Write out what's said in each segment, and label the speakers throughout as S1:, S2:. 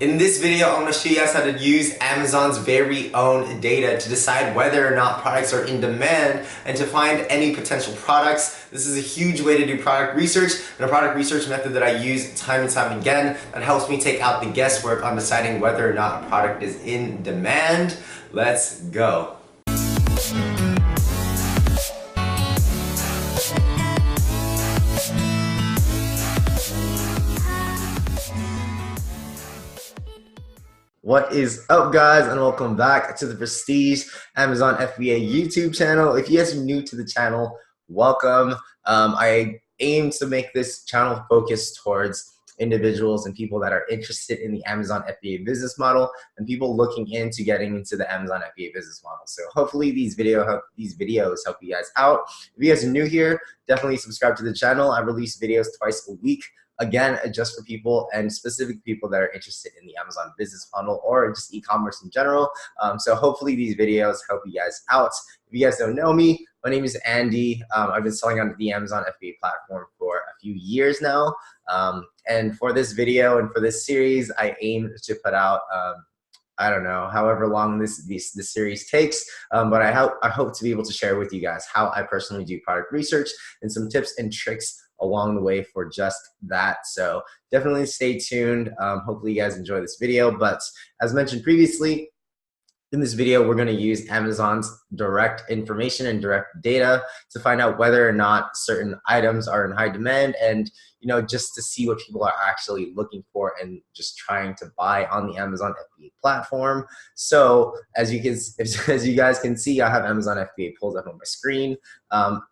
S1: In this video, I'm going to show you guys how to use Amazon's very own data to decide whether or not products are in demand and to find any potential products. This is a huge way to do product research and a product research method that I use time and time again that helps me take out the guesswork on deciding whether or not a product is in demand. Let's go. What is up, guys, and welcome back to the Prestige Amazon FBA YouTube channel. If you guys are new to the channel, welcome. I aim to make this channel focused towards individuals and people that are interested in the Amazon FBA business model and people looking into getting into the Amazon FBA business model. So hopefully these videos help you guys out. If you guys are new here, definitely subscribe to the channel. I release videos twice a week. Again, just for people and specific people that are interested in the Amazon business model or just e-commerce in general. So hopefully these videos help you guys out. If you guys don't know me, my name is Andy. I've been selling on the Amazon FBA platform for a few years now. And for this video and for this series, I aim to put out I don't know, however long this series takes, but I hope to be able to share with you guys how I personally do product research and some tips and tricks along the way for just that. So definitely stay tuned. Hopefully you guys enjoy this video. But as mentioned previously, in this video, we're going to use Amazon's direct information and direct data to find out whether or not certain items are in high demand and, you know, just to see what people are actually looking for and just trying to buy on the Amazon FBA platform. So as you guys can see, I have Amazon FBA pulled up on my screen.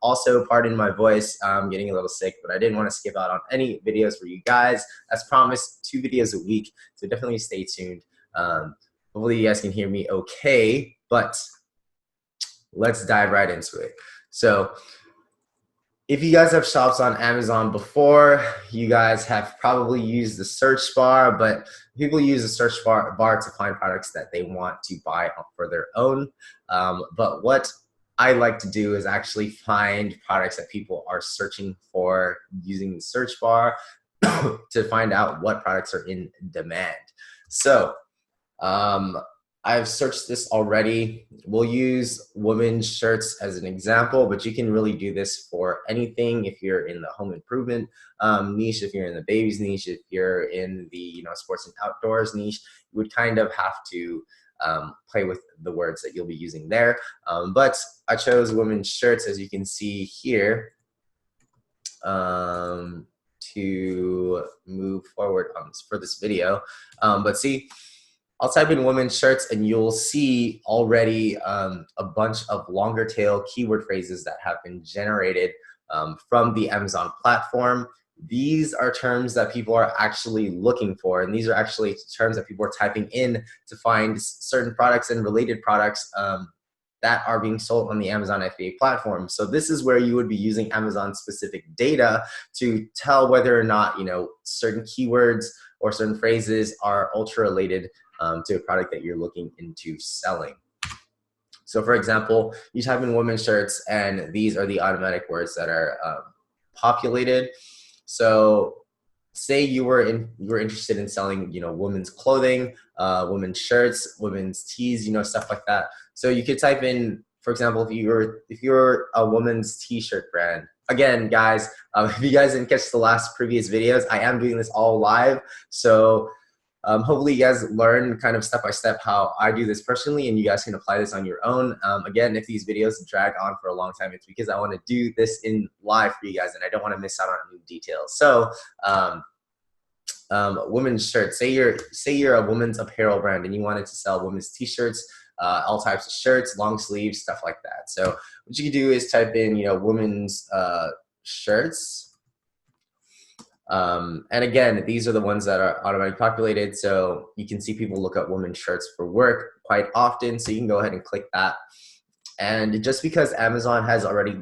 S1: Also, pardon my voice, I'm getting a little sick, but I didn't want to skip out on any videos for you guys. As promised, 2 videos a week, so definitely stay tuned. Hopefully you guys can hear me okay, but let's dive right into it. So if you guys have shopped on Amazon before, you guys have probably used the search bar, but people use the search bar to find products that they want to buy for their own. But what I like to do is actually find products that people are searching for using the search bar to find out what products are in demand. So I've searched this already. We'll use women's shirts as an example, but you can really do this for anything. If you're in the home improvement niche, if you're in the babies niche, if you're in the sports and outdoors niche, you would kind of have to play with the words that you'll be using there. But I chose women's shirts, as you can see here, to move forward on this for this video. But see, I'll type in women's shirts and you'll see already a bunch of longer tail keyword phrases that have been generated from the Amazon platform. These are terms that people are actually looking for, and these are actually terms that people are typing in to find certain products and related products that are being sold on the Amazon FBA platform. So this is where you would be using Amazon specific data to tell whether or not certain keywords or certain phrases are ultra related to a product that you're looking into selling. So for example, you type in women's shirts and these are the automatic words that are populated. So say you were interested in selling, women's clothing, women's shirts, women's tees, stuff like that. So you could type in, for example, if you're a women's t-shirt brand. Again, guys, if you guys didn't catch the previous videos, I am doing this all live. So hopefully you guys learn kind of step by step how I do this personally, and you guys can apply this on your own. Again, if these videos drag on for a long time, it's because I want to do this in live for you guys and I don't want to miss out on any details. So women's shirts, say you're a women's apparel brand and you wanted to sell women's t-shirts, all types of shirts, long sleeves, stuff like that. So what you can do is type in women's shirts. And again, these are the ones that are automatically populated. So you can see people look up women's shirts for work quite often. So you can go ahead and click that. And just because Amazon has already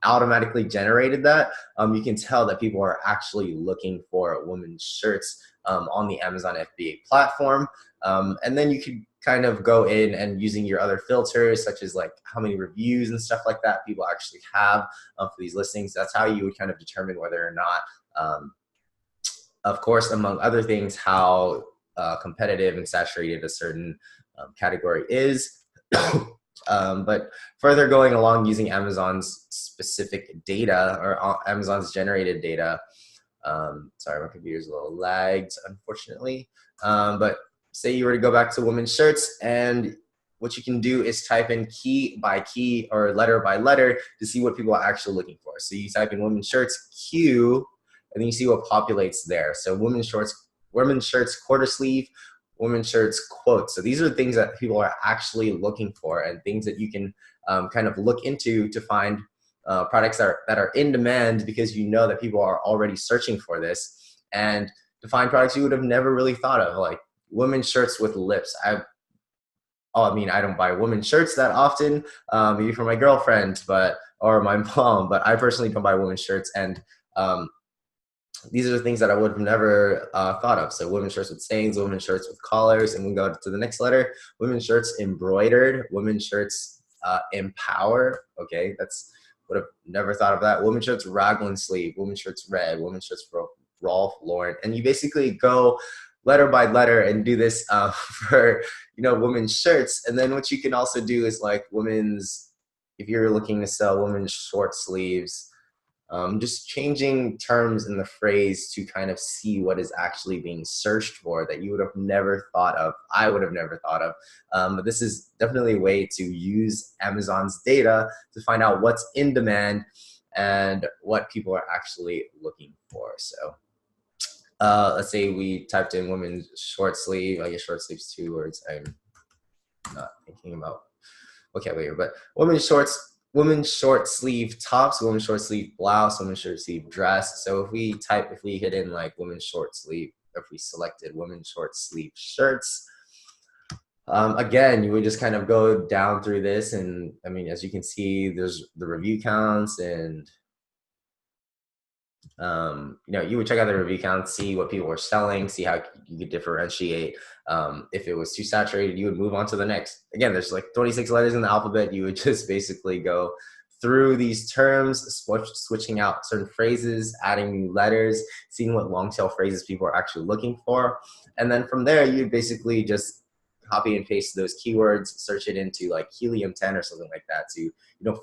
S1: automatically generated that, you can tell that people are actually looking for women's shirts on the Amazon FBA platform. And then you could kind of go in and using your other filters, such as like how many reviews and stuff like that people actually have for these listings. That's how you would kind of determine whether or not, of course, among other things, how competitive and saturated a certain category is. But further going along using Amazon's specific data or Amazon's generated data. Sorry, my computer's a little lagged, unfortunately. But say you were to go back to women's shirts, and what you can do is type in key by key or letter by letter to see what people are actually looking for. So you type in women's shirts Q, and then you see what populates there. So women's shirts quarter sleeve, women's shirts quote. So these are things that people are actually looking for, and things that you can kind of look into to find products that are in demand, because you know that people are already searching for this, and to find products you would have never really thought of, like women's shirts with lips. I mean, I don't buy women's shirts that often, maybe for my girlfriend, or my mom, but I personally don't buy women's shirts, and these are the things that I would have never thought of. So women's shirts with stains, women's shirts with collars, and we go to the next letter, women's shirts embroidered, women's shirts empower. Okay, that's would have never thought of that. Women's shirts raglan sleeve, women's shirts red, women's shirts Ralph Lauren, and you basically go letter by letter and do this for women's shirts. And then what you can also do is like if you're looking to sell women's short sleeves, just changing terms in the phrase to kind of see what is actually being searched for that you would have never thought of. I would have never thought of. But this is definitely a way to use Amazon's data to find out what's in demand and what people are actually looking for. So let's say we typed in women's short sleeve. I guess short sleeve's 2 words. I'm not thinking about vocabulary, but women's short sleeve tops, women's short sleeve blouse, women's short sleeve dress. So if we hit in like women's short sleeve, if we selected women's short sleeve shirts, again, you would just kind of go down through this. And I mean, as you can see, there's the review counts, and you would check out the review count, see what people were selling, see how you could differentiate. If it was too saturated, you would move on to the next. Again, there's like 26 letters in the alphabet. You would just basically go through these terms, switching out certain phrases, adding new letters, seeing what long tail phrases people are actually looking for. And then from there, you'd basically just copy and paste those keywords, search it into like helium-10 or something like that to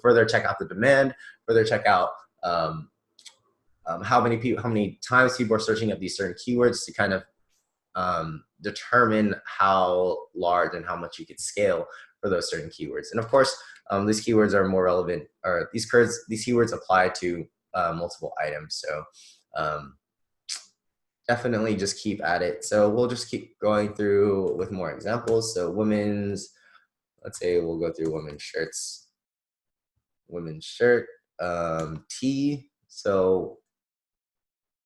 S1: further check out the demand, further check out how many times people are searching up these certain keywords to kind of determine how large and how much you could scale for those certain keywords. And of course, these keywords are more relevant, or these keywords apply to multiple items. So definitely just keep at it. So we'll just keep going through with more examples. So let's say we'll go through women's shirts, women's shirt, tee. So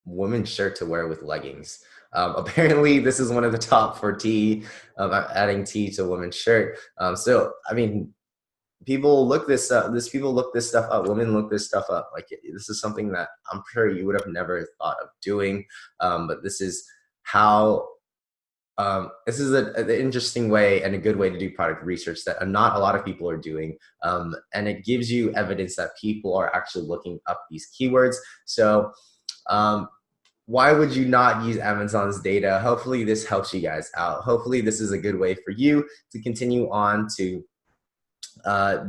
S1: women's shirt to wear with leggings. Apparently this is one of the top for tee, adding tee to women's shirt. So I mean, people look this up. People look this stuff up. Women look this stuff up. Like, this is something that I'm sure you would have never thought of doing. But this is how. This is an interesting way and a good way to do product research that not a lot of people are doing. And it gives you evidence that people are actually looking up these keywords. So why would you not use Amazon's data? Hopefully this helps you guys out. Hopefully this is a good way for you to continue on to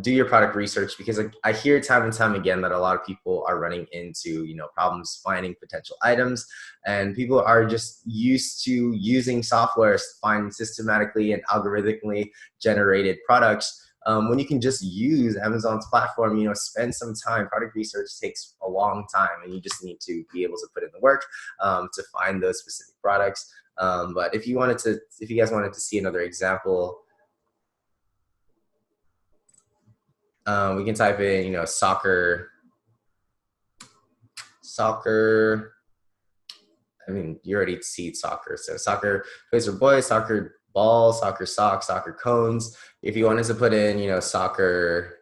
S1: do your product research, because I hear time and time again that a lot of people are running into problems finding potential items, and people are just used to using software to find systematically and algorithmically generated products. When you can just use Amazon's platform, spend some time. Product research takes a long time, and you just need to be able to put in the work to find those specific products. But if you guys wanted to see another example, we can type in, soccer. I mean, you already see soccer. So soccer toys for boys, soccer ball, soccer socks, soccer cones. If you wanted to put in, soccer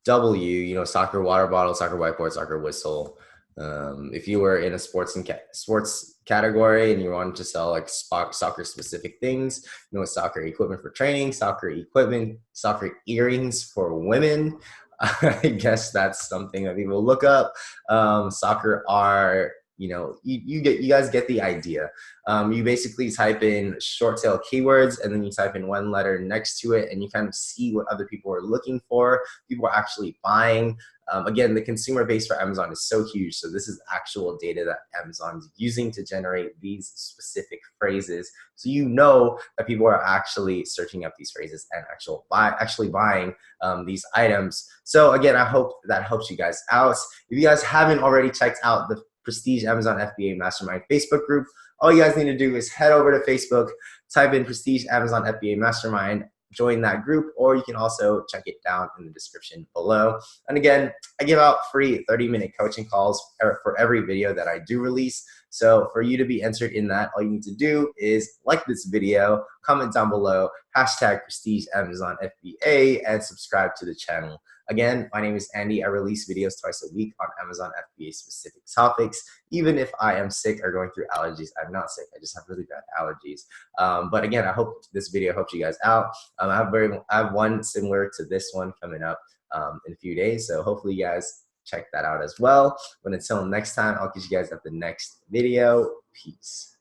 S1: W, soccer water bottle, soccer whiteboard, soccer whistle. If you were in a sports category and you wanted to sell like soccer specific things, soccer equipment for training, soccer equipment, soccer earrings for women. I guess that's something that people look up. Soccer art, you guys get the idea. You basically type in short tail keywords, and then you type in one letter next to it, and you kind of see what other people are looking for. People are actually buying. Again, the consumer base for Amazon is so huge. So this is actual data that Amazon's using to generate these specific phrases. So you know that people are actually searching up these phrases and actually buying these items. So again, I hope that helps you guys out. If you guys haven't already checked out the Prestige Amazon FBA Mastermind Facebook group, all you guys need to do is head over to Facebook, type in Prestige Amazon FBA Mastermind, join that group, or you can also check it down in the description below. And again, I give out free 30-minute coaching calls for every video that I do release. So for you to be entered in that, all you need to do is like this video, comment down below, hashtag Prestige Amazon FBA, and subscribe to the channel. Again, my name is Andy. I release videos twice a week on Amazon FBA specific topics. Even if I am sick or going through allergies, I'm not sick. I just have really bad allergies. But again, I hope this video helps you guys out. I have one similar to this one coming up in a few days. So hopefully you guys check that out as well. But until next time, I'll catch you guys at the next video. Peace.